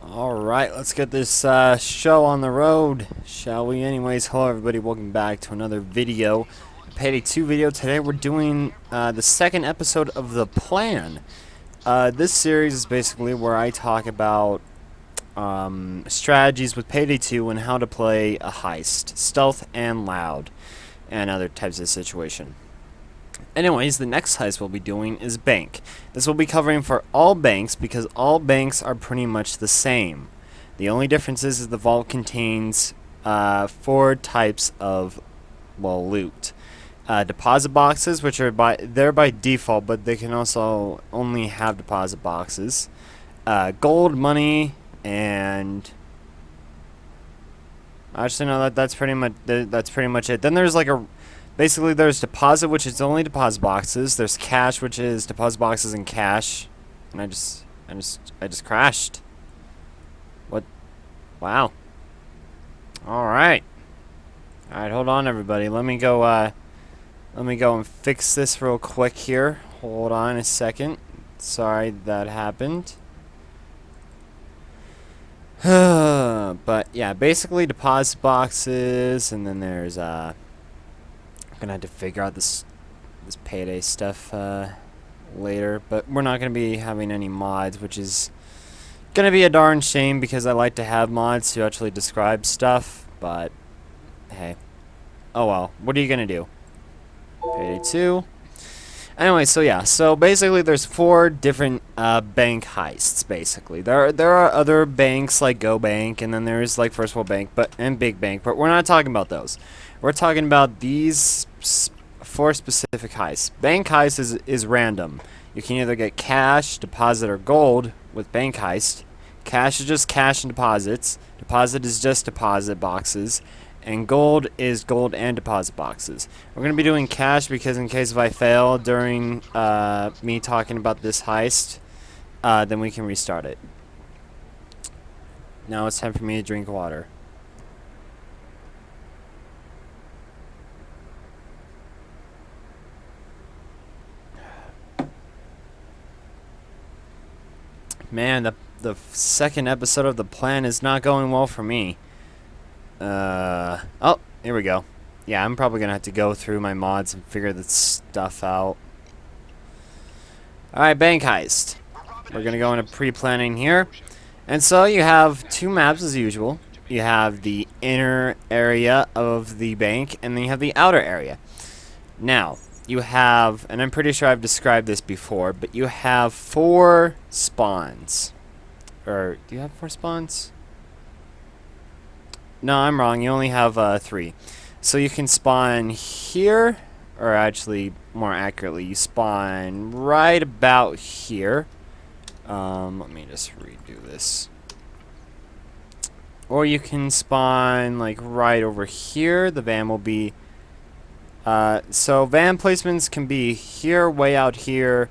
Alright, let's get this show on the road, shall we? Anyways, hello everybody, welcome back to another video. Payday 2 video. Today we're doing the second episode of The Plan. This series is basically where I talk about strategies with Payday 2 and how to play a heist, stealth and loud, and other types of situation. Anyways, the next heist we'll be doing is bank. This will be covering for all banks because all banks are pretty much the same. The only difference is the vault contains 4 types of, well, loot. Deposit boxes, which are they're by default, but they can also only have deposit boxes. Gold, money, and actually no, that's pretty much it. Then there's like basically, there's deposit, which is only deposit boxes. There's cash, which is deposit boxes and cash. And I just crashed. What? Wow. All right. All right, hold on, everybody. Let me go and fix this real quick here. Hold on a second. Sorry that happened. But yeah, basically deposit boxes, and then there's gonna have to figure out this payday stuff later, but we're not gonna be having any mods, which is gonna be a darn shame because I like to have mods to actually describe stuff, but hey, oh well, what are you gonna do? Payday 2. Anyway, so yeah, so basically there's 4 different bank heists. Basically, there are other banks like Go Bank, and then there's like First World Bank, and Big Bank, but we're not talking about those. We're talking about these 4 specific heists. Bank heist is random. You can either get cash, deposit, or gold with bank heist. Cash is just cash and deposits. Deposit is just deposit boxes. And gold is gold and deposit boxes. We're going to be doing cash because in case if I fail during me talking about this heist, then we can restart it. Now it's time for me to drink water. Man, the second episode of The Plan is not going well for me. Oh, here we go. Yeah, I'm probably gonna have to go through my mods and figure this stuff out. Alright, bank heist. We're gonna go into pre-planning here. And so you have 2 maps as usual. You have the inner area of the bank, and then you have the outer area. Now, you have, and I'm pretty sure I've described this before, but you have 4 spawns. Or, do you have 4 spawns? No, I'm wrong. You only have 3. So you can spawn here, or actually, more accurately, you spawn right about here. Let me just redo this. Or you can spawn like right over here. The van will be. So van placements can be here, way out here,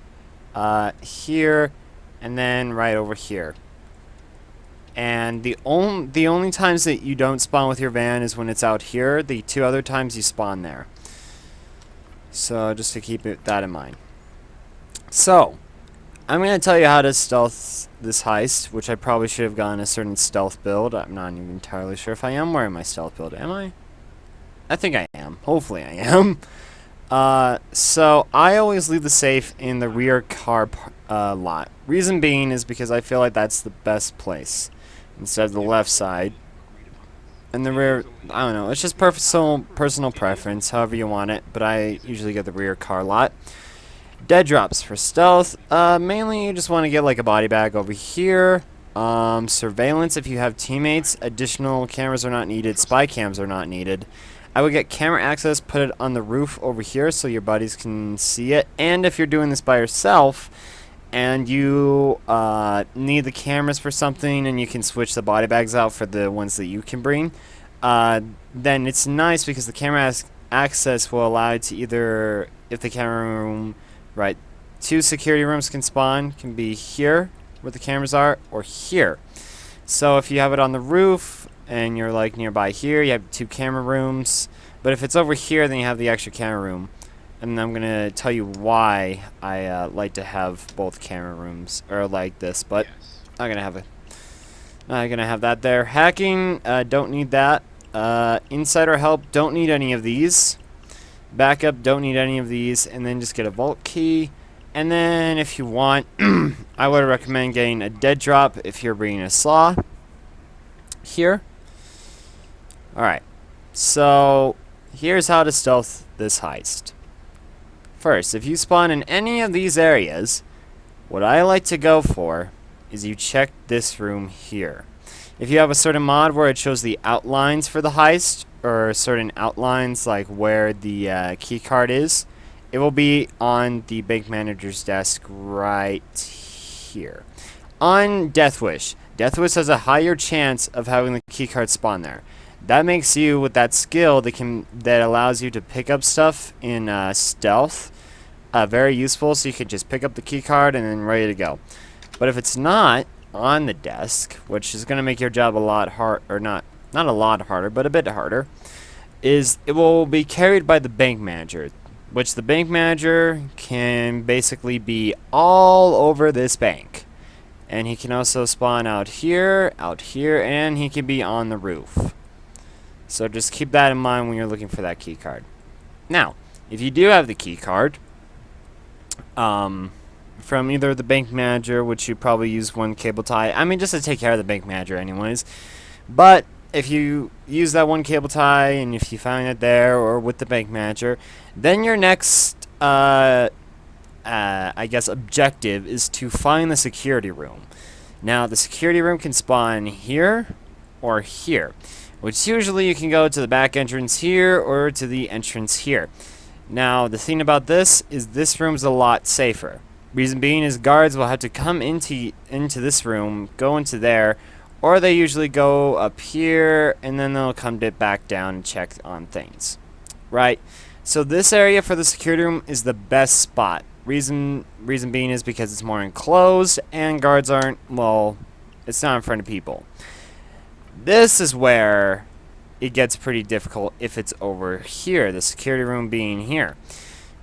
here, and then right over here. And the only times that you don't spawn with your van is when it's out here. The 2 other times you spawn there. So just to keep that in mind. So I'm going to tell you how to stealth this heist, which I probably should have gotten a certain stealth build. I'm not even entirely sure if I am wearing my stealth build. Am I? I think I am. Hopefully I am. So I always leave the safe in the rear car lot. Reason being is because I feel like that's the best place instead of the left side. And the rear, I don't know, it's just personal preference, however you want it, but I usually get the rear car lot. Dead drops for stealth. Mainly you just want to get like a body bag over here. Surveillance if you have teammates. Additional cameras are not needed. Spy cams are not needed. I would get camera access, put it on the roof over here so your buddies can see it. And if you're doing this by yourself and you need the cameras for something and you can switch the body bags out for the ones that you can bring, then it's nice because the camera access will allow you to either, if the camera room, right, 2 security rooms can spawn, can be here where the cameras are or here. So if you have it on the roof and you're like nearby here, you have 2 camera rooms. But if it's over here, then you have the extra camera room. And I'm gonna tell you why I like to have both camera rooms or like this. But I'm gonna have I'm gonna have that there. Hacking, don't need that. Insider help, don't need any of these. Backup, don't need any of these. And then just get a vault key. And then if you want, I would recommend getting a dead drop if you're bringing a slaw. Here. Alright. So, here's how to stealth this heist. First, if you spawn in any of these areas, what I like to go for is you check this room here. If you have a certain mod where it shows the outlines for the heist, or certain outlines like where the key card is, it will be on the bank manager's desk right here. On Death Wish has a higher chance of having the key card spawn there. That makes you, with that skill that allows you to pick up stuff in stealth, very useful, so you can just pick up the key card and then ready to go. But if it's not on the desk, which is going to make your job a lot hard, or not a lot harder, but a bit harder, is it will be carried by the bank manager, which the bank manager can basically be all over this bank. And he can also spawn out here, and he can be on the roof. So just keep that in mind when you're looking for that key card. Now, if you do have the key card, from either the bank manager, which you probably use one cable tie, I mean just to take care of the bank manager anyways, but if you use that one cable tie and if you find it there or with the bank manager, then your next I guess objective is to find the security room. Now the security room can spawn here or here, which usually you can go to the back entrance here or to the entrance here. Now the thing about this is this room's a lot safer. Reason being is guards will have to come into this room, go into there, or they usually go up here and then they'll come back down and check on things. Right? So this area for the security room is the best spot. Reason being is because it's more enclosed and guards aren't, well, it's not in front of people. This is where it gets pretty difficult if it's over here, the security room being here.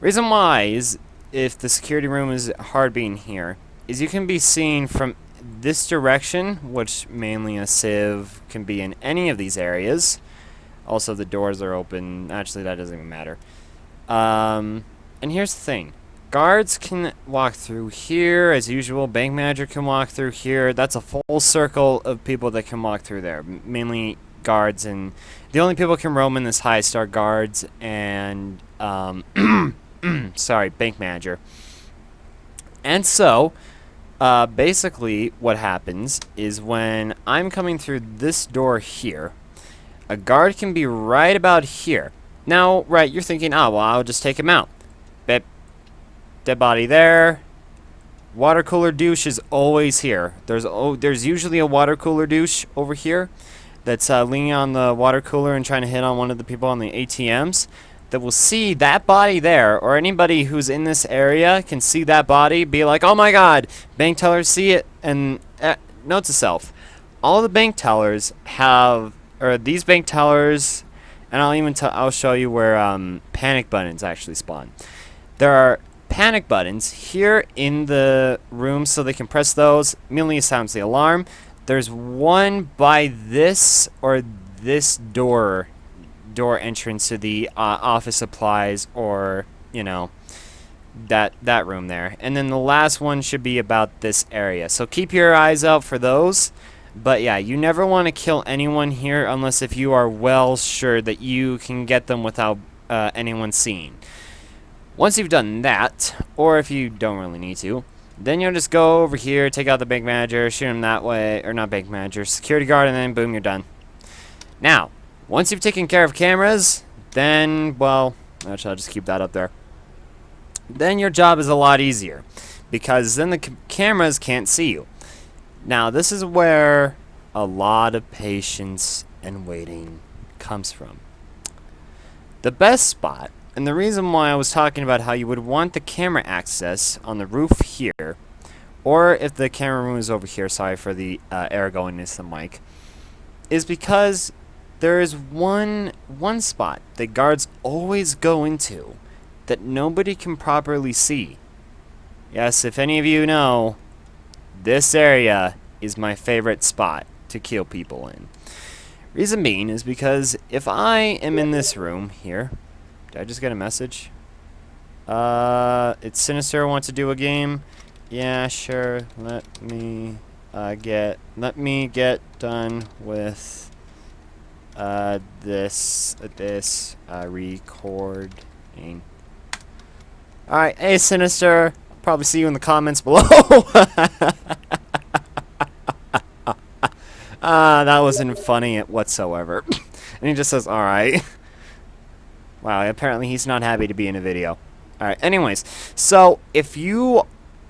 Reason why is if the security room is hard being here, is you can be seen from this direction, which mainly a sieve can be in any of these areas. Also, the doors are open. Actually, that doesn't even matter. And here's the thing. Guards can walk through here as usual. Bank manager can walk through here. That's a full circle of people that can walk through there. Mainly guards, and the only people who can roam in this heist are guards and sorry, bank manager. And so basically what happens is when I'm coming through this door here, a guard can be right about here. Now, right, you're thinking, oh, well, I'll just take him out. But dead body there. Water cooler douche is always here. There's usually a water cooler douche over here that's leaning on the water cooler and trying to hit on one of the people on the ATMs. That will see that body there, or anybody who's in this area can see that body, be like, oh my god, bank tellers see it, and note to self, all the bank tellers have, or these bank tellers, and I'll show you where panic buttons actually spawn. There are panic buttons here in the room, so they can press those, immediately sounds the alarm. There's one by this, or this door entrance to the office supplies, or you know, that room there, and then the last one should be about this area, so keep your eyes out for those. But yeah, you never want to kill anyone here unless if you are well sure that you can get them without anyone seeing. Once you've done that, or if you don't really need to, then you'll just go over here, take out the bank manager, shoot him that way, or not bank manager, security guard, and then boom, you're done. Now once you've taken care of cameras, then, well, actually I'll just keep that up there. Then your job is a lot easier, because then the cameras can't see you. Now this is where a lot of patience and waiting comes from. The best spot, and the reason why I was talking about how you would want the camera access on the roof here, or if the camera room is over here, sorry for the air going into the mic, is because there is one spot that guards always go into that nobody can properly see. Yes, if any of you know, this area is my favorite spot to kill people in. Reason being is because if I am in this room here, did I just get a message? It's Sinister wants to do a game. Yeah, sure. Let me get done with this recording. Alright, hey Sinister. Probably see you in the comments below. That wasn't funny whatsoever. And he just says, alright. Wow, apparently he's not happy to be in a video. Alright, anyways. So, if you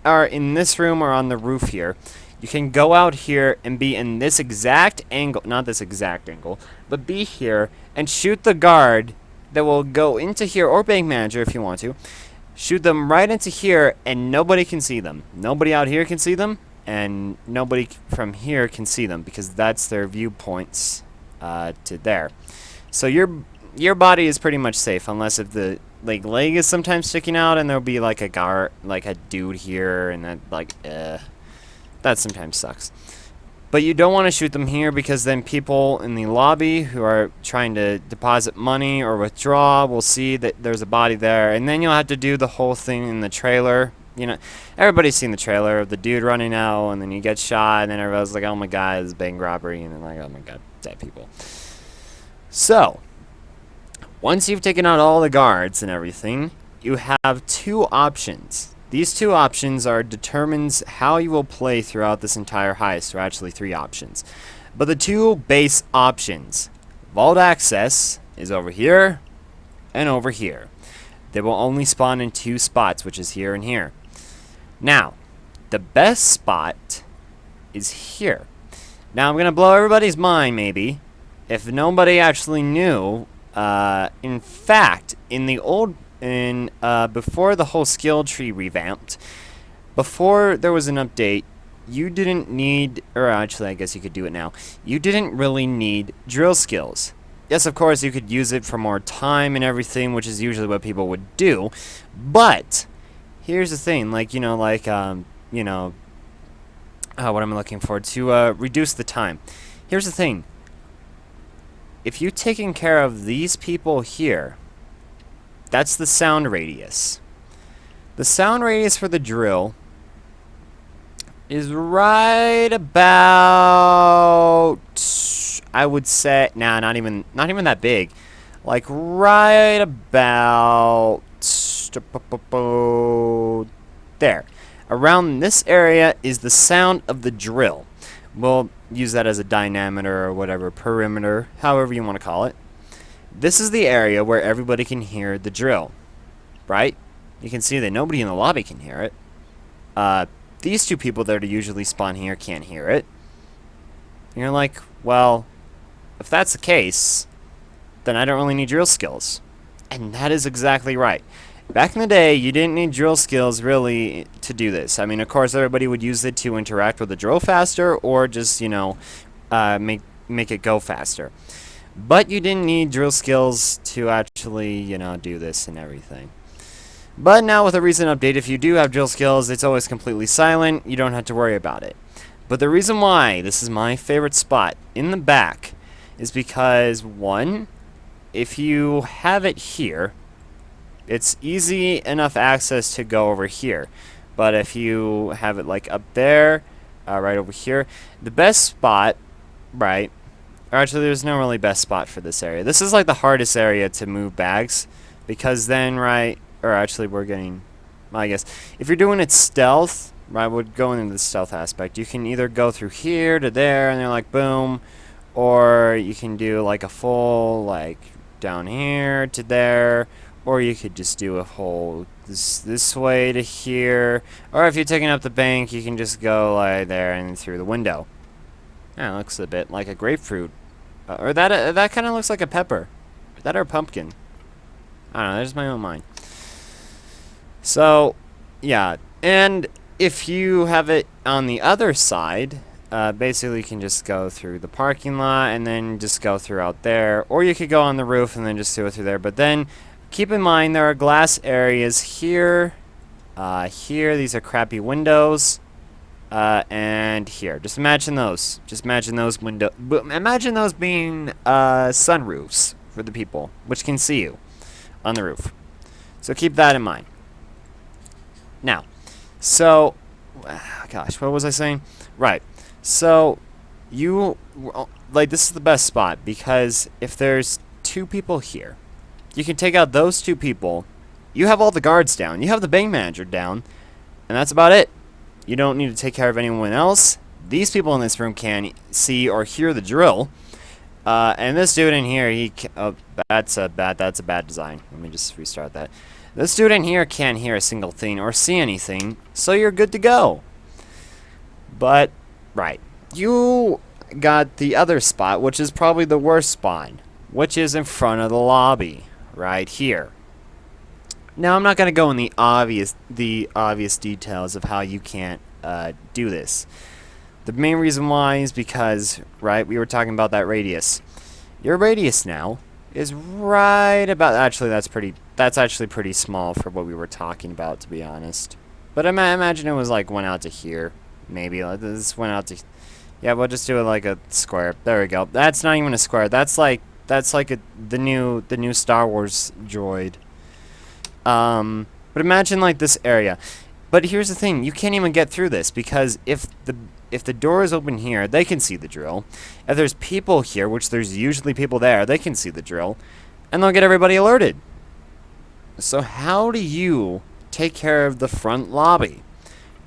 are in this room or on the roof here, you can go out here and be in this exact angle, not this exact angle, but be here and shoot the guard that will go into here, or bank manager if you want to. Shoot them right into here and nobody can see them. Nobody out here can see them, and nobody from here can see them because that's their viewpoints to there. So your body is pretty much safe unless if the leg is sometimes sticking out and there'll be like a guard, like a dude here, and that sometimes sucks. But you don't want to shoot them here because then people in the lobby who are trying to deposit money or withdraw will see that there's a body there, and then you'll have to do the whole thing in the trailer. You know, everybody's seen the trailer of the dude running out, and then you get shot, and then everybody's like, oh my god, it's bank robbery, and then like, oh my god, dead people. So, once you've taken out all the guards and everything, you have two options. These two options determines how you will play throughout this entire heist, or actually three options. But the two base options, vault access, is over here and over here. They will only spawn in two spots, which is here and here. Now, the best spot is here. Now, I'm going to blow everybody's mind, maybe, if nobody actually knew. In fact, in the old... before the whole skill tree revamped, before there was an update, you didn't need, or actually I guess you could do it now, you didn't really need drill skills. Yes, of course, you could use it for more time and everything, which is usually what people would do, but here's the thing, what am I looking for? To reduce the time. Here's the thing. If you've taken care of these people here, that's the sound radius. The sound radius for the drill is right about, I would say, not even that big. Like right about there. Around this area is the sound of the drill. We'll use that as a diameter or whatever, perimeter, however you want to call it. This is the area where everybody can hear the drill, right? You can see that nobody in the lobby can hear it. These two people that are usually spawn here can't hear it. And you're like, well, if that's the case, then I don't really need drill skills. And that is exactly right. Back in the day, you didn't need drill skills really to do this. I mean, of course, everybody would use it to interact with the drill faster or just, make it go faster. But you didn't need drill skills to actually, do this and everything. But now with a recent update, if you do have drill skills, it's always completely silent. You don't have to worry about it. But the reason why this is my favorite spot in the back is because, one, if you have it here, it's easy enough access to go over here. But if you have it like up there, right over here, the best spot, right, or actually, there's no really best spot for this area. This is like the hardest area to move bags, because then, right, or actually we're getting, well, I guess, if you're doing it stealth, right, we're going into the stealth aspect. You can either go through here to there, and they're like, boom, or you can do like a full, like, down here to there, or you could just do a whole this way to here, or if you're taking up the bank, you can just go like there and through the window. Yeah, it looks a bit like a grapefruit. Or that kind of looks like a pepper. That or a pumpkin. I don't know, that's my own mind. So, yeah. And if you have it on the other side, basically you can just go through the parking lot and then just go through out there. Or you could go on the roof and then just do it through there. But then, keep in mind there are glass areas here. Here, these are crappy windows. And and here. Just imagine those. Just imagine those imagine those being sunroofs for the people, which can see you on the roof. So keep that in mind. Now, so, gosh, what was I saying? Right. So, this is the best spot, because if there's 2 people here, you can take out those 2 people. You have all the guards down. You have the bank manager down. And that's about it. You don't need to take care of anyone else. These people in this room can see or hear the drill. And this dude in here, that's a bad design. Let me just restart that. This dude in here can't hear a single thing or see anything, so you're good to go. But, right. You got the other spot, which is probably the worst spot, which is in front of the lobby, right here. Now, I'm not going to go in the obvious details of how you can't do this. The main reason why is because, right, we were talking about that radius. Your radius now is right about, actually that's actually pretty small for what we were talking about, to be honest. But imagine it was like went out to here, maybe. Like this went out to, yeah, we'll just do it like a square. There we go. That's not even a square. That's like the new Star Wars droid. But imagine like this area. But here's the thing, you can't even get through this, because if the door is open here, they can see the drill. If there's people here, which there's usually people there, they can see the drill, and they'll get everybody alerted. So how do you take care of the front lobby?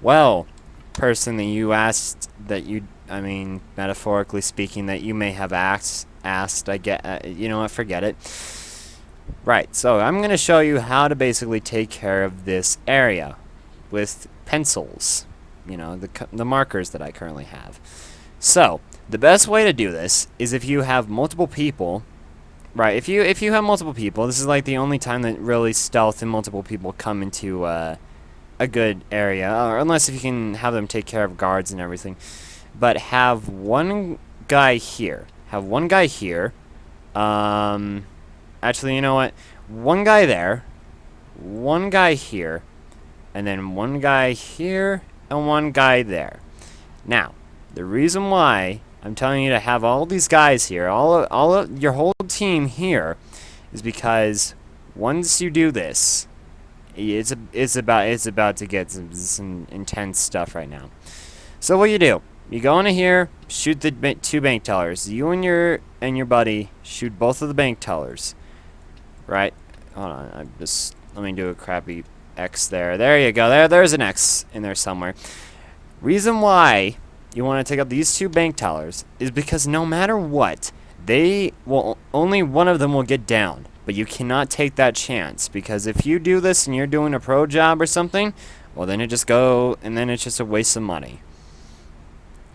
Well, person that you asked, I mean, metaphorically speaking, that you may have asked, I get, you know what, forget it. Right, so I'm going to show you how to basically take care of this area with pencils, you know, the markers that I currently have. So, the best way to do this is if you have multiple people, right, if you have multiple people, this is like the only time that really stealth and multiple people come into a good area, or unless if you can have them take care of guards and everything. But have one guy here, actually, you know what? One guy there, one guy here, and then one guy here, and one guy there. Now, the reason why I'm telling you to have all these guys here, all of your whole team here, is because once you do this, it's about to get some intense stuff right now. So what you do? You go into here, shoot the 2 bank tellers. You and your buddy shoot both of the bank tellers. Right? Hold on. Let me do a crappy X there. There you go. There's an X in there somewhere. Reason why you want to take up these 2 bank tellers is because no matter what, only one of them will get down. But you cannot take that chance, because if you do this and you're doing a pro job or something, well, then it's just a waste of money.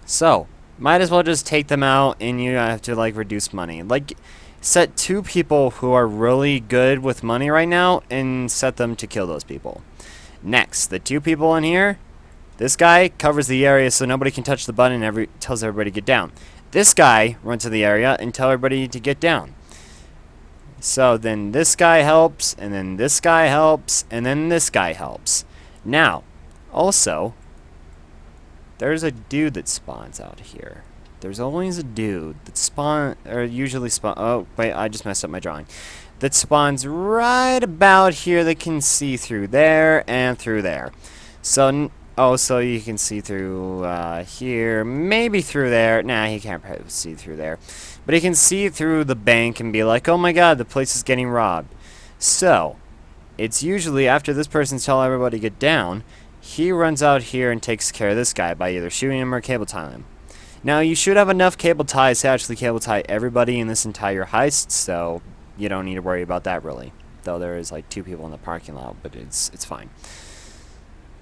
So, might as well just take them out, and you have to like reduce money. Like, set 2 people who are really good with money right now and set them to kill those people. Next, the 2 people in here, this guy covers the area so nobody can touch the button and tells everybody to get down. This guy runs to the area and tells everybody to get down. So then this guy helps, and then this guy helps, and then this guy helps. Now, also, there's a dude that spawns out here. There's always a dude that usually spawn. Oh, wait, I just messed up my drawing. That spawns right about here that can see through there and through there. So, so you can see through here, maybe through there. Nah, he can't probably see through there. But he can see through the bank and be like, oh my god, the place is getting robbed. So, it's usually after this person's telling everybody to get down, he runs out here and takes care of this guy by either shooting him or cable tying him. Now, you should have enough cable ties to actually cable tie everybody in this entire heist, so you don't need to worry about that, really. Though there is, like, 2 people in the parking lot, but it's fine.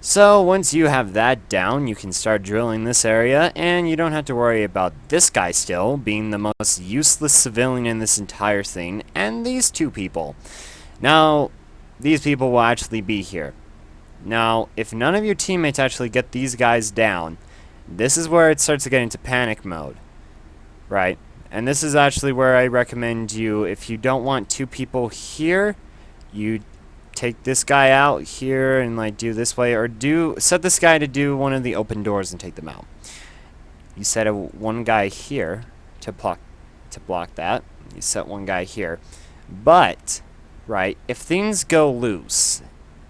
So, once you have that down, you can start drilling this area, and you don't have to worry about this guy still being the most useless civilian in this entire thing, and these 2 people. Now, these people will actually be here. Now, if none of your teammates actually get these guys down, this is where it starts to get into panic mode, right? And this is actually where I recommend you, if you don't want 2 people here, you take this guy out here and like do this way, or set this guy to do one of the open doors and take them out. You set one guy here to block that. You set one guy here. But, right, if things go loose,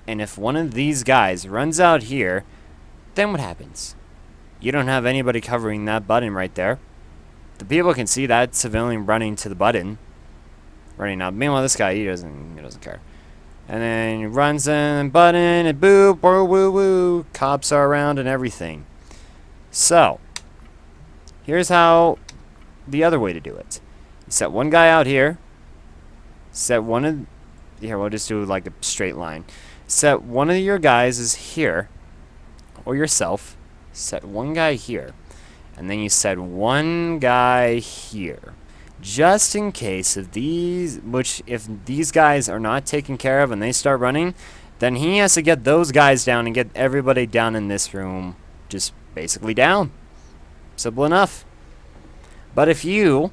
and if one of these guys runs out here, then what happens? You don't have anybody covering that button right there. The people can see that civilian running to the button. Running out. Meanwhile, this guy, he doesn't care. And then he runs in, button, and boop, woo, woo, woo. Cops are around and everything. So, here's how the other way to do it. You set one guy out here. Set one of... Here, we'll just do like a straight line. Set one of your guys is here. Or yourself. Set one guy here. And then you set one guy here. Just in case if these guys are not taken care of and they start running, then he has to get those guys down and get everybody down in this room just basically down. Simple enough. But if you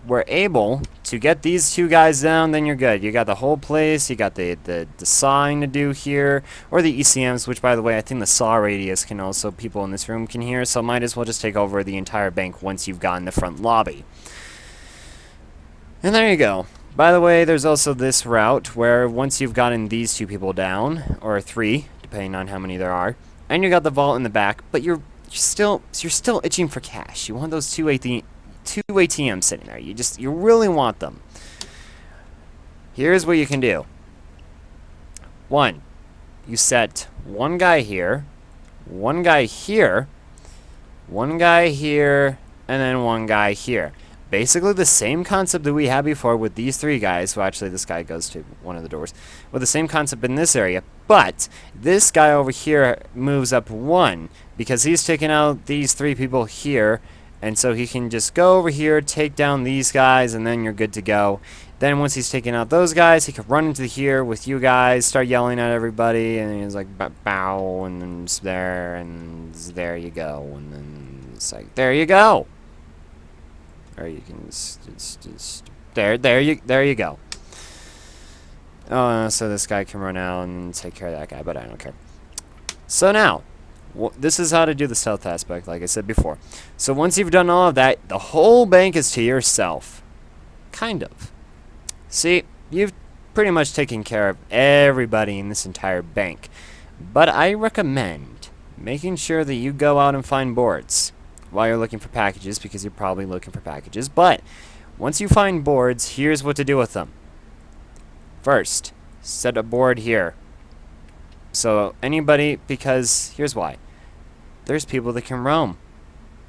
were able to get these two guys down, then you're good. You got the whole place, you got the sawing to do here, or the ECMs, which by the way, I think the saw radius can also, people in this room can hear, so might as well just take over the entire bank once you've gotten the front lobby. And there you go. By the way, there's also this route where once you've gotten these two people down, or three, depending on how many there are, and you got the vault in the back, but you're still itching for cash. You want those two ATMs sitting there. You really want them. Here's what you can do. One, you set one guy here, one guy here, one guy here, and then one guy here. Basically the same concept that we had before with these three guys. Well, actually, this guy goes to one of the doors. With the same concept in this area. But this guy over here moves up one because he's taking out these three people here. And so he can just go over here, take down these guys, and then you're good to go. Then once he's taken out those guys, he can run into here with you guys, start yelling at everybody, and he's like, bow, and then it's there, and there you go. And then it's like, there you go. Or you can just there you go. Oh, so this guy can run out and take care of that guy, but I don't care. So now, this is how to do the stealth aspect, like I said before. So once you've done all of that, the whole bank is to yourself. Kind of. See, you've pretty much taken care of everybody in this entire bank. But I recommend making sure that you go out and find boards while you're looking for packages, because you're probably looking for packages. But once you find boards, here's what to do with them. First, set a board here. So anybody, because here's why. There's people that can roam.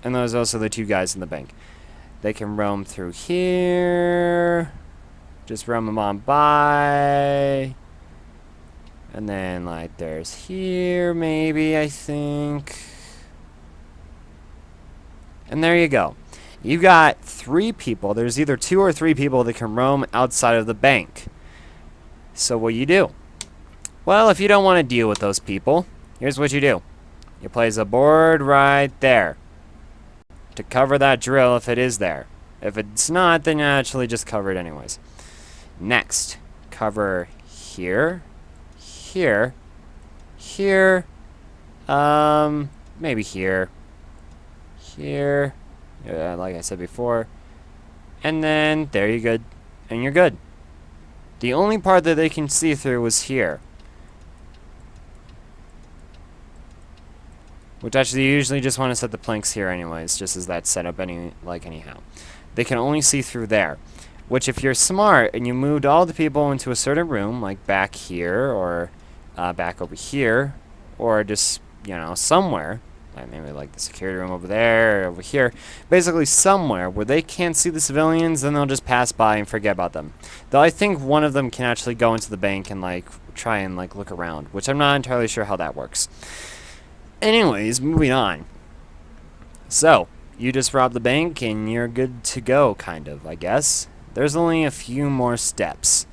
And there's also the two guys in the bank. They can roam through here. Just roam them on by. And then like there's here maybe, I think. And there you go. You got three people. There's either two or three people that can roam outside of the bank. So what you do? Well, if you don't want to deal with those people, here's what you do. You place a board right there to cover that drill if it is there. If it's not, then you actually just cover it anyways. Next, cover here, here, here, maybe here, here, like I said before, and then there you go, and you're good. The only part that they can see through was here. Which actually, you usually just want to set the planks here anyways, just as that's set up anyhow. They can only see through there. Which, if you're smart and you moved all the people into a certain room, like back here, or back over here, or just, you know, somewhere, like maybe like the security room over there, or over here, basically somewhere where they can't see the civilians, then they'll just pass by and forget about them. Though I think one of them can actually go into the bank and like try and like look around, which I'm not entirely sure how that works. Anyways, moving on. So, you just rob the bank and you're good to go, kind of, I guess. There's only a few more steps.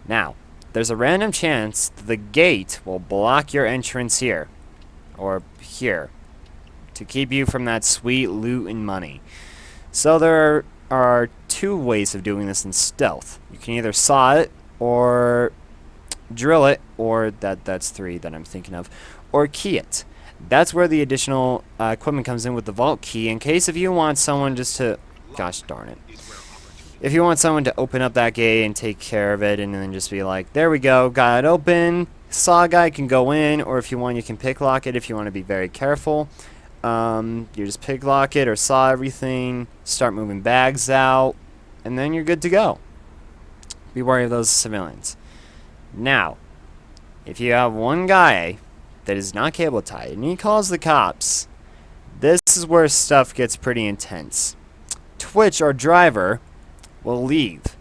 Now, there's a random chance that the gate will block your entrance here, or here, to keep you from that sweet loot and money. So there are two ways of doing this in stealth. You can either saw it, or drill it, or that's three that I'm thinking of, or key it. That's where the additional equipment comes in with the vault key, in case if you want someone just to... Gosh darn it. If you want someone to open up that gate and take care of it and then just be like, there we go, got it open, saw guy can go in, or if you want you can pick lock it if you want to be very careful. You just pick lock it or saw everything, start moving bags out, and then you're good to go. Be wary of those civilians. Now, if you have one guy that is not cable tied and he calls the cops, this is where stuff gets pretty intense. Twitch, our driver, will leave.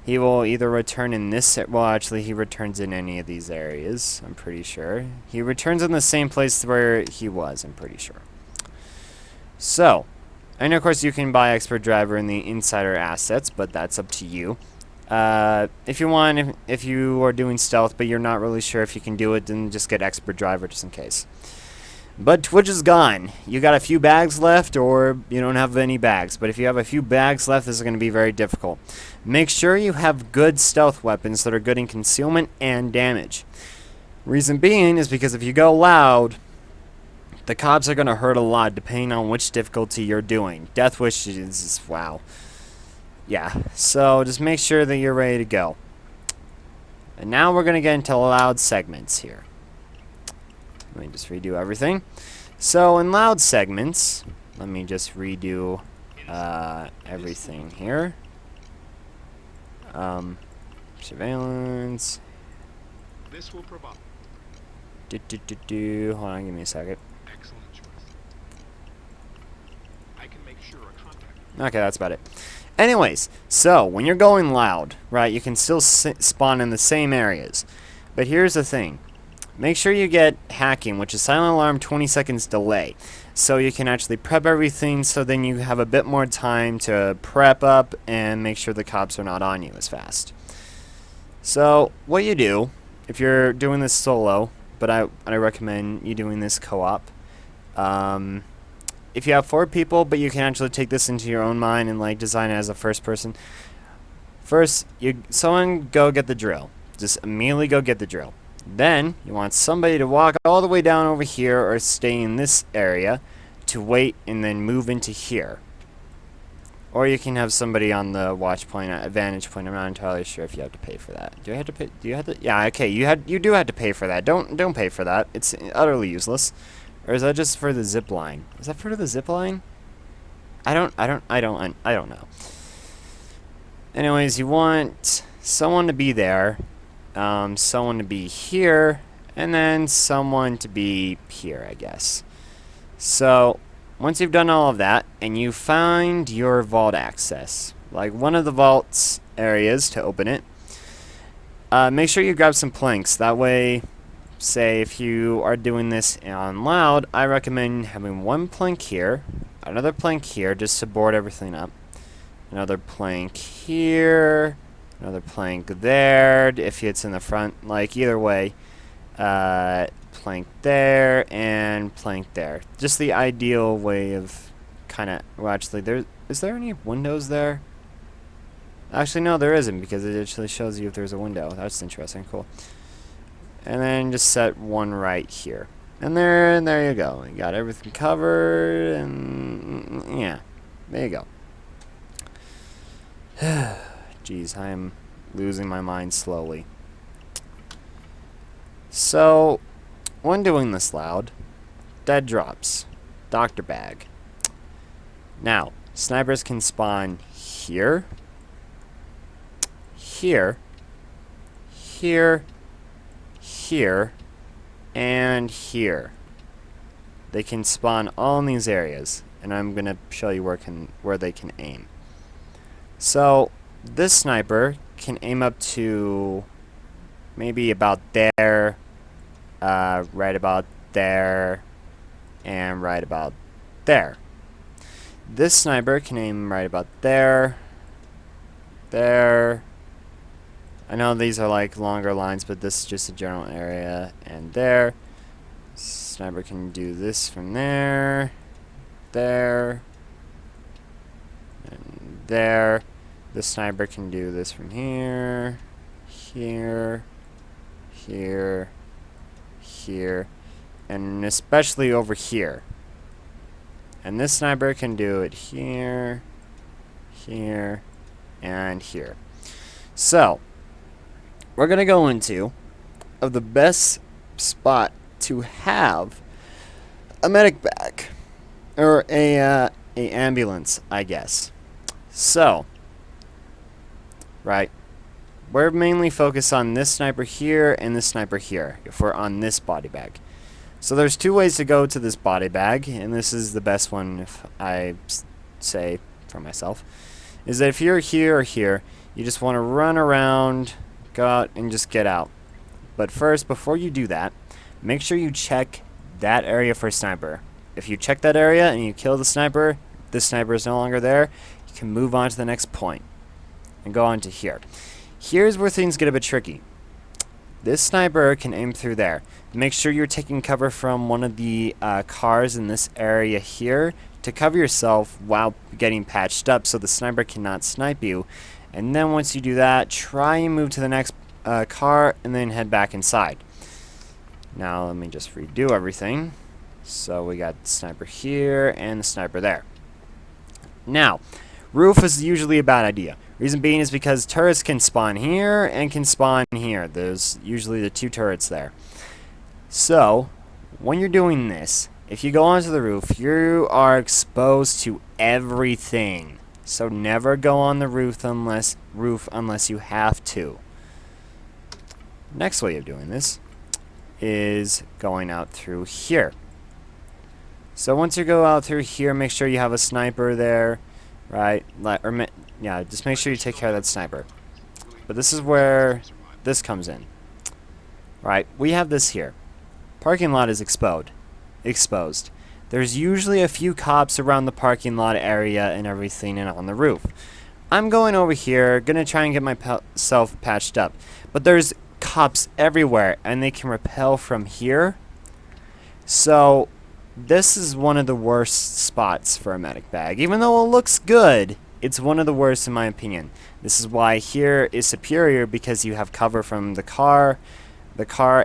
He will either return in this... Well, actually, he returns in any of these areas, I'm pretty sure. He returns in the same place where he was, I'm pretty sure. So, and of course you can buy Expert Driver in the Insider Assets, but that's up to you. If you want, if you are doing stealth, but you're not really sure if you can do it, then just get Expert Driver just in case. But Twitch is gone. You got a few bags left, or you don't have any bags. But if you have a few bags left, this is going to be very difficult. Make sure you have good stealth weapons that are good in concealment and damage. Reason being is because if you go loud, the cops are going to hurt a lot depending on which difficulty you're doing. Death Wish is... wow. Yeah, so just make sure that you're ready to go. And now we're going to get into loud segments here. Let me just redo everything. So in loud segments, let me just redo everything here. Surveillance. This will provide. Hold on, give me a second. Excellent choice. I can make sure a contact. Okay, that's about it. Anyways, so when you're going loud, right, you can still spawn in the same areas. But here's the thing. Make sure you get hacking, which is silent alarm 20 seconds delay. So you can actually prep everything, so then you have a bit more time to prep up and make sure the cops are not on you as fast. So what you do, if you're doing this solo, but I recommend you doing this co-op. If you have 4 people, but you can actually take this into your own mind and like design it as a first person. First, someone go get the drill. Just immediately go get the drill. Then, you want somebody to walk all the way down over here or stay in this area to wait and then move into here. Or you can have somebody on the watch point, vantage point. I'm not entirely sure if you have to pay for that. Do you have to pay? Do you have to? Yeah, okay. You do have to pay for that. Don't pay for that. It's utterly useless. Or is that just for the zip line? Is that for the zip line? I don't know. Anyways, you want someone to be there. Someone to be here, and then someone to be here, I guess. So, once you've done all of that, and you find your vault access, like one of the vault's areas to open it, make sure you grab some planks. That way, say if you are doing this on loud, I recommend having one plank here, another plank here, just to board everything up, another plank here, another plank there, if it's in the front, like either way. Plank there, and plank there. Just the ideal way of kind of, well actually, is there any windows there? Actually no, there isn't, because it actually shows you if there's a window. That's interesting, cool. And then just set one right here. And there you go. You got everything covered, and yeah, there you go. Jeez, I am losing my mind slowly. So, when doing this loud, dead drops, doctor bag. Now, snipers can spawn here, here, here, here, and here. They can spawn all in these areas, and I'm gonna show you where they can aim. So, this sniper can aim up to maybe about there, right about there, and right about there. This sniper can aim right about there, there. I know these are like longer lines, but this is just a general area, and there. Sniper can do this from there, there, and there. The sniper can do this from here, here, here, here, and especially over here. And this sniper can do it here, here, and here. So, we're going to go into of the best spot to have a medic bag. Or a ambulance, I guess. So, right, we're mainly focused on this sniper here and this sniper here, if we're on this body bag. So there's two ways to go to this body bag, and this is the best one if I say for myself, is that if you're here or here, you just want to run around, go out, and just get out. But first, before you do that, make sure you check that area for a sniper. If you check that area and you kill the sniper, this sniper is no longer there, you can move on to the next point and go on to here. Here's where things get a bit tricky. This sniper can aim through there. Make sure you're taking cover from one of the cars in this area here to cover yourself while getting patched up so the sniper cannot snipe you. And then once you do that, try and move to the next car and then head back inside. Now let me just redo everything. So we got the sniper here and the sniper there. Now, roof is usually a bad idea. Reason being is because turrets can spawn here and can spawn here. There's usually the two turrets there. So, when you're doing this, if you go onto the roof, you are exposed to everything. So never go on the roof unless you have to. Next way of doing this is going out through here. So once you go out through here, make sure you have a sniper there, right? Yeah, just make sure you take care of that sniper. But this is where this comes in. Right, we have this here. Parking lot is exposed. There's usually a few cops around the parking lot area and everything and on the roof. I'm going over here, gonna try and get myself patched up. But there's cops everywhere and they can rappel from here. So this is one of the worst spots for a medic bag. Even though it looks good, it's one of the worst in my opinion. This is why here is superior, because you have cover from the car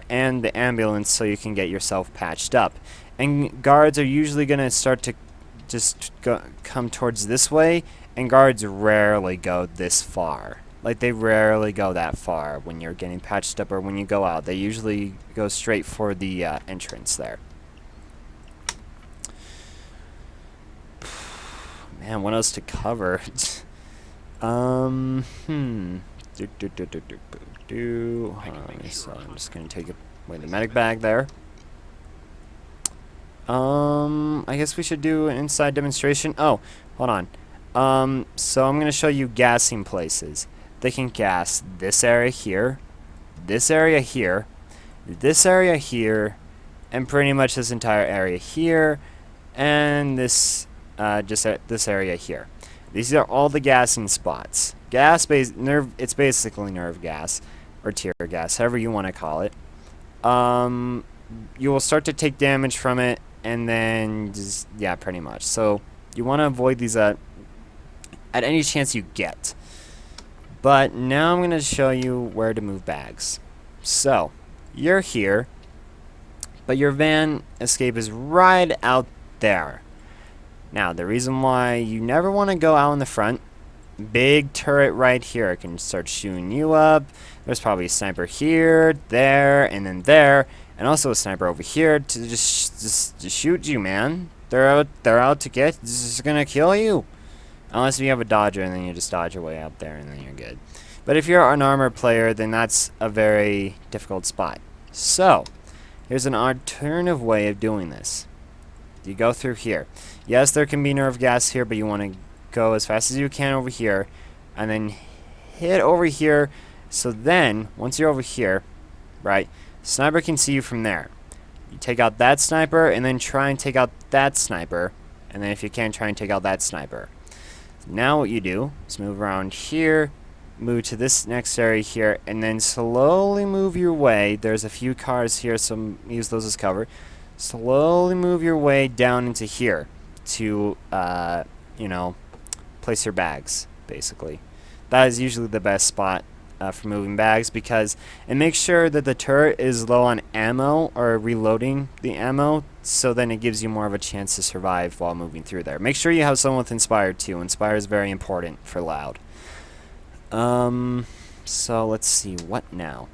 and the ambulance, so you can get yourself patched up. And guards are usually going to start to just come towards this way, and guards rarely go this far. Like, they rarely go that far when you're getting patched up or when you go out. They usually go straight for the entrance there. Man, what else to cover? So I'm just gonna take away the medic bag there. I guess we should do an inside demonstration. Oh, hold on. So I'm gonna show you gassing places. They can gas this area here, this area here, this area here, and pretty much this entire area here, and this this area here. These are all the gassing spots. It's basically nerve gas or tear gas, however you want to call it. You will start to take damage from it, and then yeah, pretty much. So you want to avoid these at any chance you get. But now I'm going to show you where to move bags. So you're here, but your van escape is right out there. Now, the reason why you never want to go out in the front, big turret right here can start shooting you up. There's probably a sniper here, there, and then there, and also a sniper over here to just shoot you, man. They're out to get, just gonna kill you. Unless you have a dodger, and then you just dodge your way out there, and then you're good. But if you're an armor player, then that's a very difficult spot. So, here's an alternative way of doing this. You go through here. Yes, there can be nerve gas here, but you want to go as fast as you can over here, and then hit over here. So then, once you're over here, right, sniper can see you from there. You take out that sniper, and then try and take out that sniper, and then if you can, try and take out that sniper. Now what you do is move around here, move to this next area here, and then slowly move your way. There's a few cars here, so use those as cover. Slowly move your way down into here to, you know, place your bags, basically. That is usually the best spot for moving bags, because it makes sure that the turret is low on ammo or reloading the ammo, so then it gives you more of a chance to survive while moving through there. Make sure you have someone with Inspire too. Inspire is very important for Loud. So let's see, what now?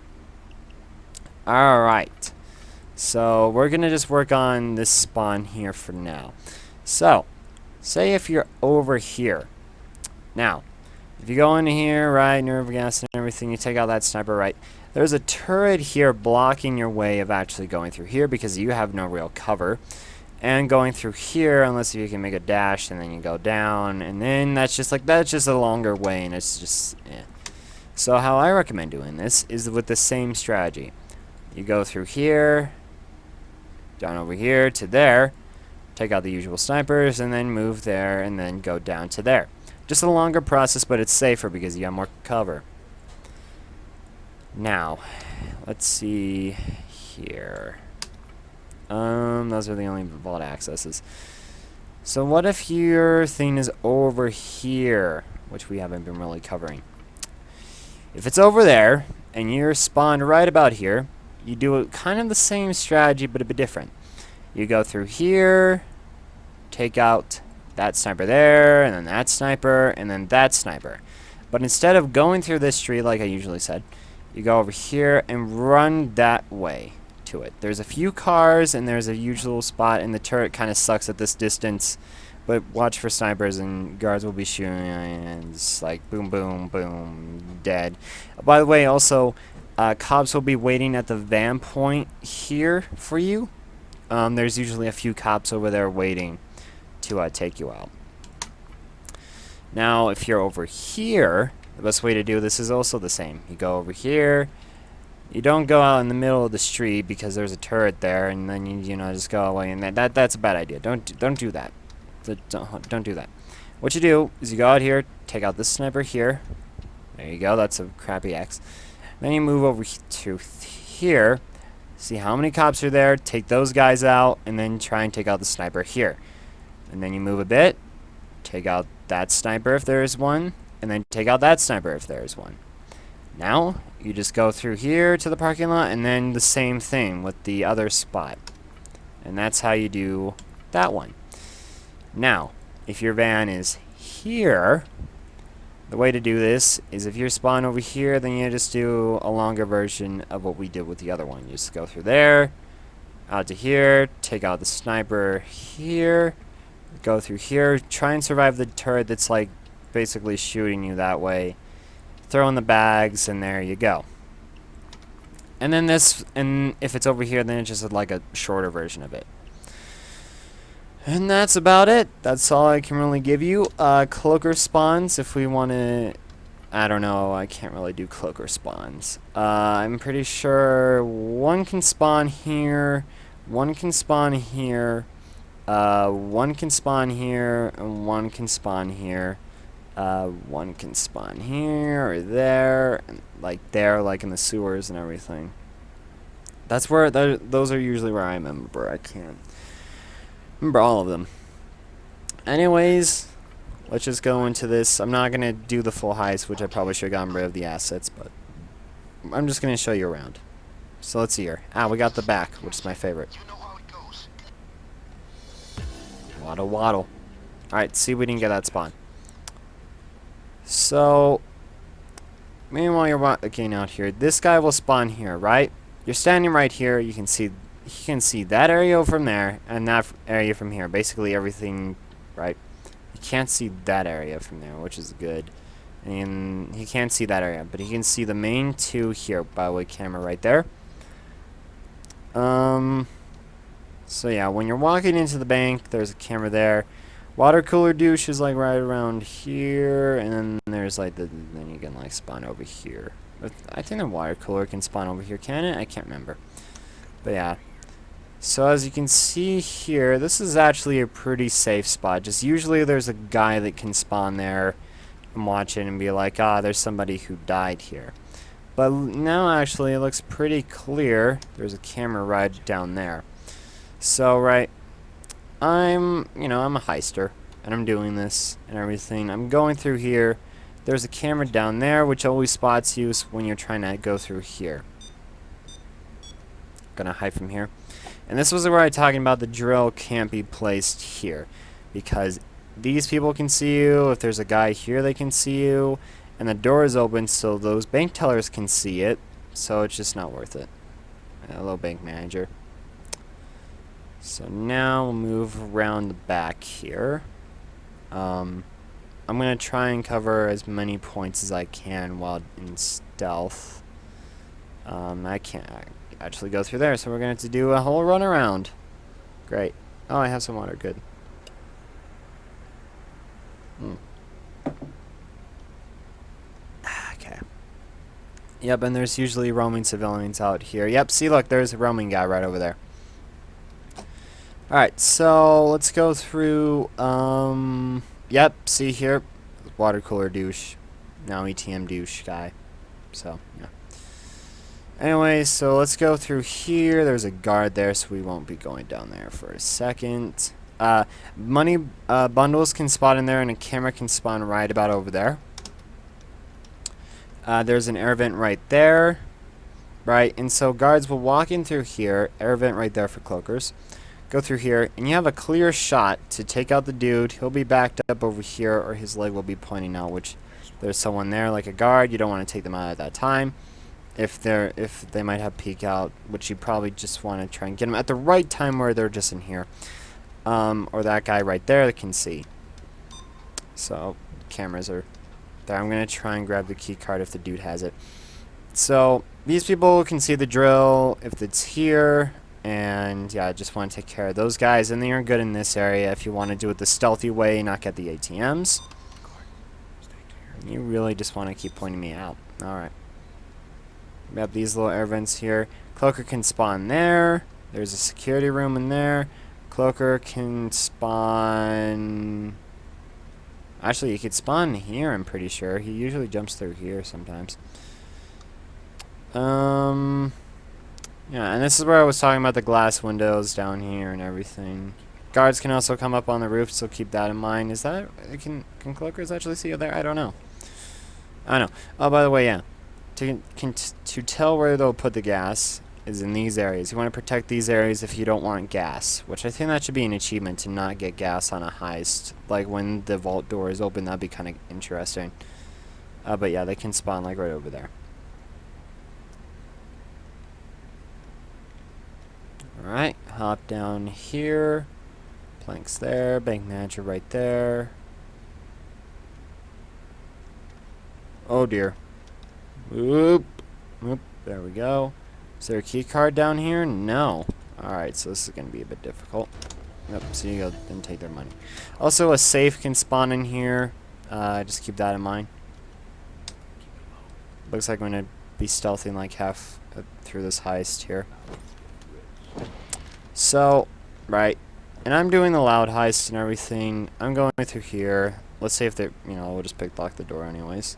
Alright. So we're gonna just work on this spawn here for now. So, say if you're over here. Now, if you go into here, right, nerve gas and everything, you take out that sniper, right, there's a turret here blocking your way of actually going through here because you have no real cover. And going through here, unless you can make a dash and then you go down, and then that's just a longer way, and it's just, eh. So how I recommend doing this is with the same strategy. You go through here, down over here to there, take out the usual snipers, and then move there, and then go down to there. Just a longer process, but it's safer because you have more cover. Now, let's see here. Those are the only vault accesses. So what if your thing is over here, which we haven't been really covering? If it's over there, and you're spawned right about here, you do kind of the same strategy, but a bit different. You go through here, take out that sniper there, and then that sniper, and then that sniper. But instead of going through this tree like I usually said, you go over here and run that way to it. There's a few cars, and there's a usual spot, and the turret kind of sucks at this distance. But watch for snipers, and guards will be shooting, and it's like boom, boom, boom, dead. By the way, also, cops will be waiting at the van point here for you. There's usually a few cops over there waiting to take you out. Now, if you're over here, the best way to do this is also the same. You go over here. You don't go out in the middle of the street because there's a turret there, and then you know just go away. And that's a bad idea. Don't do that. Don't do that. What you do is you go out here, take out this sniper here. There you go. That's a crappy X. Then you move over to here. See how many cops are there. Take those guys out, and then try and take out the sniper here. And then you move a bit. Take out that sniper if there is one, and then take out that sniper if there is one. Now you just go through here to the parking lot, and then the same thing with the other spot. And that's how you do that one. Now, if your van is here, the way to do this is if you're spawned over here, then you just do a longer version of what we did with the other one. You just go through there, out to here, take out the sniper here, go through here, try and survive the turret that's like basically shooting you that way. Throw in the bags, and there you go. And then and if it's over here, then it's just like a shorter version of it. And that's about it. That's all I can really give you. Cloaker spawns, if we want to... I don't know, I can't really do cloaker spawns. I'm pretty sure one can spawn here, one can spawn here, one can spawn here, and one can spawn here. One can spawn here or there, and like in the sewers and everything. That's where, those are usually where I remember. I can't remember all of them. Anyways, let's just go into this. I'm not going to do the full heist, which I probably should have gotten rid of the assets, but I'm just going to show you around. So let's see here. We got the back, which is my favorite. Waddle, waddle. Alright, see if we didn't get that spawn. So, meanwhile you're walking out here, this guy will spawn here, right? You're standing right here, you can see that area from there, and that area from here. Basically everything, right? You can't see that area from there, which is good. And he can't see that area, but he can see the main two here, by the way, camera right there. So yeah, when you're walking into the bank, there's a camera there. Water cooler douche is like right around here, and then there's like then you can like spawn over here. But I think the water cooler can spawn over here, can it? I can't remember. But yeah. So as you can see here, this is actually a pretty safe spot. Just usually there's a guy that can spawn there and watch it and be like, there's somebody who died here. But now actually it looks pretty clear. There's a camera right down there. So right, I'm a heister, and I'm doing this and everything. I'm going through here, There's a camera down there, which always spots you when you're trying to go through here. Gonna hide from here. And this was where I was talking about the drill can't be placed here, because these people can see you. If there's a guy here, they can see you, and the door is open, so those bank tellers can see it. So it's just not worth it. Hello, bank manager. So now we'll move around the back here. I'm gonna try and cover as many points as I can while in stealth. I can't actually go through there, so we're gonna have to do a whole run around. Great. Oh, I have some water. Good. Okay. Yep, and there's usually roaming civilians out here. Yep, see, look, there's a roaming guy right over there. Alright, so let's go through, yep, see here, water cooler douche, now ATM douche guy, so, yeah. Anyway, so let's go through here. There's a guard there, so we won't be going down there for a second. Money bundles can spawn in there, and a camera can spawn right about over there. There's an air vent right there, right? And so guards will walk in through here, air vent right there for cloakers. Go through here, and you have a clear shot to take out the dude. He'll be backed up over here, or his leg will be pointing out, which there's someone there, like a guard. You don't want to take them out at that time. If they might have peek out, which you probably just want to try and get them at the right time where they're just in here. Or that guy right there that can see. So, cameras are there. I'm going to try and grab the key card if the dude has it. So, these people can see the drill if it's here. And, yeah, I just want to take care of those guys. And they are good in this area if you want to do it the stealthy way, not get the ATMs. You really just want to keep pointing me out. Alright. We have these little air vents here. Cloaker can spawn there. There's a security room in there. Cloaker can spawn... Actually, he could spawn here, I'm pretty sure. He usually jumps through here sometimes. Yeah, and this is where I was talking about the glass windows down here and everything. Guards can also come up on the roof, so keep that in mind. Is that... Can cloakers actually see you there? I don't know. I don't know. Oh, by the way, yeah. To tell where they'll put the gas is in these areas. You want to protect these areas if you don't want gas, which I think that should be an achievement to not get gas on a heist. Like when the vault door is open, that'd be kind of interesting. But yeah, they can spawn like right over there. Alright, hop down here. Planks there, bank manager right there. Oh dear. Whoop. Whoop. There we go. Is there a key card down here? No. Alright, so this is going to be a bit difficult. Yep, so you go and take their money. Also, a safe can spawn in here. Just keep that in mind. Looks like I'm going to be stealthing like half through this heist here. So, right. And I'm doing the loud heist and everything. I'm going through here. Let's see if they're, you know, we'll just lock the door anyways.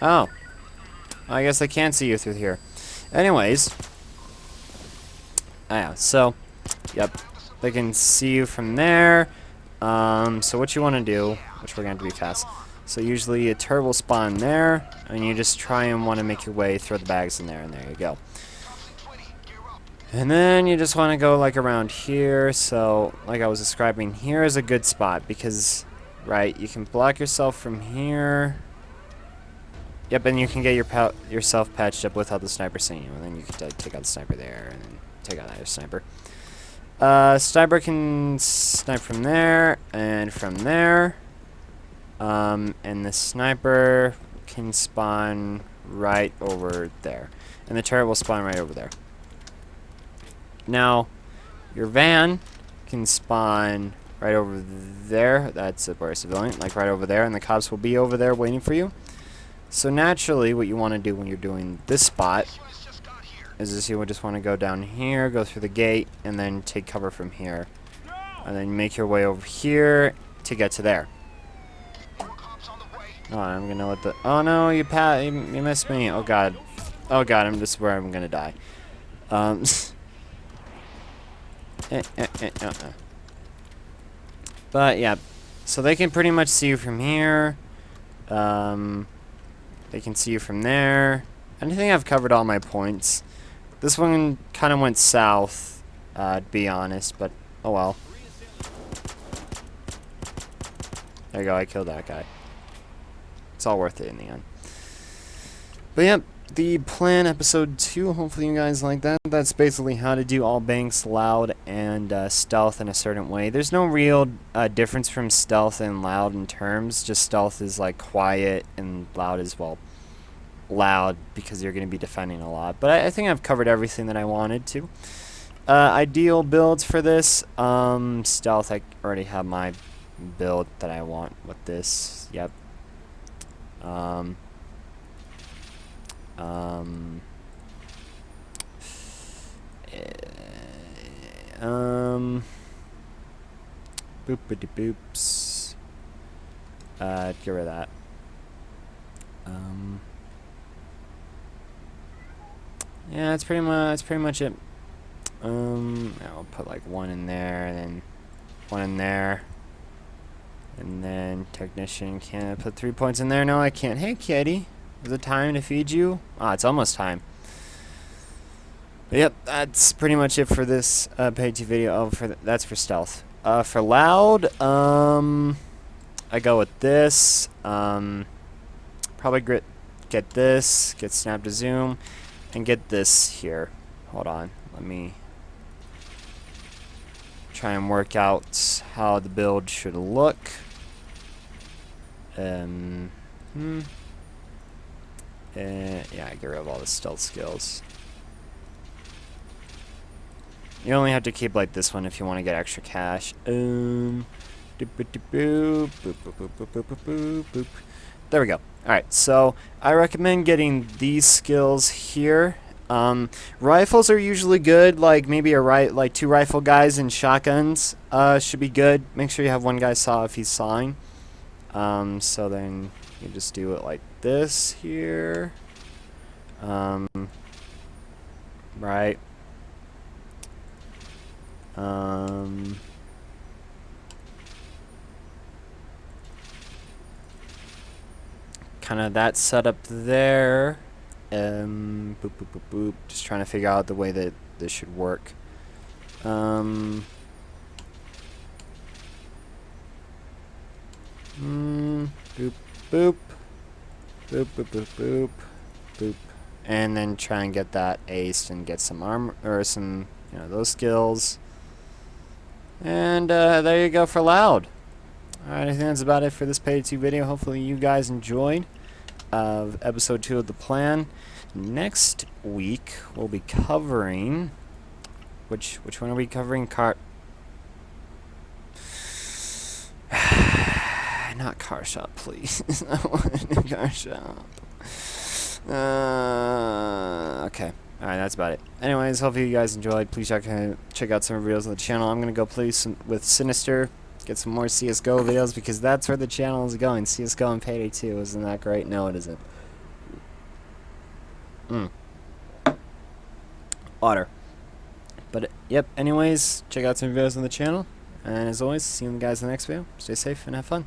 Oh. I guess I can't see you through here. Anyways. Yeah, so, yep. They can see you from there. So what you want to do, which we're going to be fast. So usually a turret will spawn there, and you just try and want to make your way, throw the bags in there, and there you go. And then you just want to go like around here. So like I was describing, here is a good spot because, right, you can block yourself from here. Yep, and you can get yourself patched up without the sniper seeing you, and then you can take out the sniper there, and then take out the other sniper. Sniper can snipe from there, and from there. And the sniper can spawn right over there. And the turret will spawn right over there. Now, your van can spawn right over there. That's a civilian, like right over there, and the cops will be over there waiting for you. So naturally, what you want to do when you're doing this spot is you would just want to go down here, go through the gate, and then take cover from here. And then make your way over here to get to there. Oh, I'm gonna let the... Oh no, you missed me. Oh god. Oh god, this is where I'm gonna die. But yeah, so they can pretty much see you from here. They can see you from there. I think I've covered all my points. This one kind of went south, to be honest, but oh well. There you go, I killed that guy. It's all worth it in the end. But yep, the plan episode 2, hopefully you guys like that. That's basically how to do all banks, loud, and stealth in a certain way. There's no real difference from stealth and loud in terms. Just stealth is like quiet and loud is, well, loud because you're going to be defending a lot. But I think I've covered everything that I wanted to. Ideal builds for this. Stealth, I already have my build that I want with this. Yep. Boopity boops. Get rid of that. Yeah, that's pretty much it. I'll put like one in there, and then one in there, and then technician. Can I put 3 points in there? No, I can't. Hey, kitty, is it time to feed you? Ah, it's almost time. But yep, that's pretty much it for this Payday 2 video. Oh, that's for stealth. For loud, I go with this. Probably get this, get snap to zoom, and get this here. Hold on, let me try and work out how the build should look. Yeah, I get rid of all the stealth skills. You only have to keep like this one if you want to get extra cash. There we go. Alright, so I recommend getting these skills here. Rifles are usually good, like maybe like 2 rifle guys and shotguns should be good. Make sure you have one guy saw if he's sawing. So then you just do it like this here. Right. Kind of that setup there. Boop, boop, boop, boop. Just trying to figure out the way that this should work. Boop, boop. Boop, boop, boop, boop, boop. And then try and get that aced and get some armor, or some, those skills. And there you go for loud. Alright, I think that's about it for this Payday 2 video. Hopefully you guys enjoyed episode 2 of the plan. Next week we'll be covering which one are we covering? Not car shop, please. Car shop. Okay. Alright, that's about it. Anyways, hopefully you guys enjoyed. Please check out some videos on the channel. I'm going to go play with Sinister, get some more CSGO videos, because that's where the channel is going. CSGO and Payday 2. Isn't that great? No, it isn't. Water. But, yep, anyways, check out some videos on the channel. And as always, see you guys in the next video. Stay safe and have fun.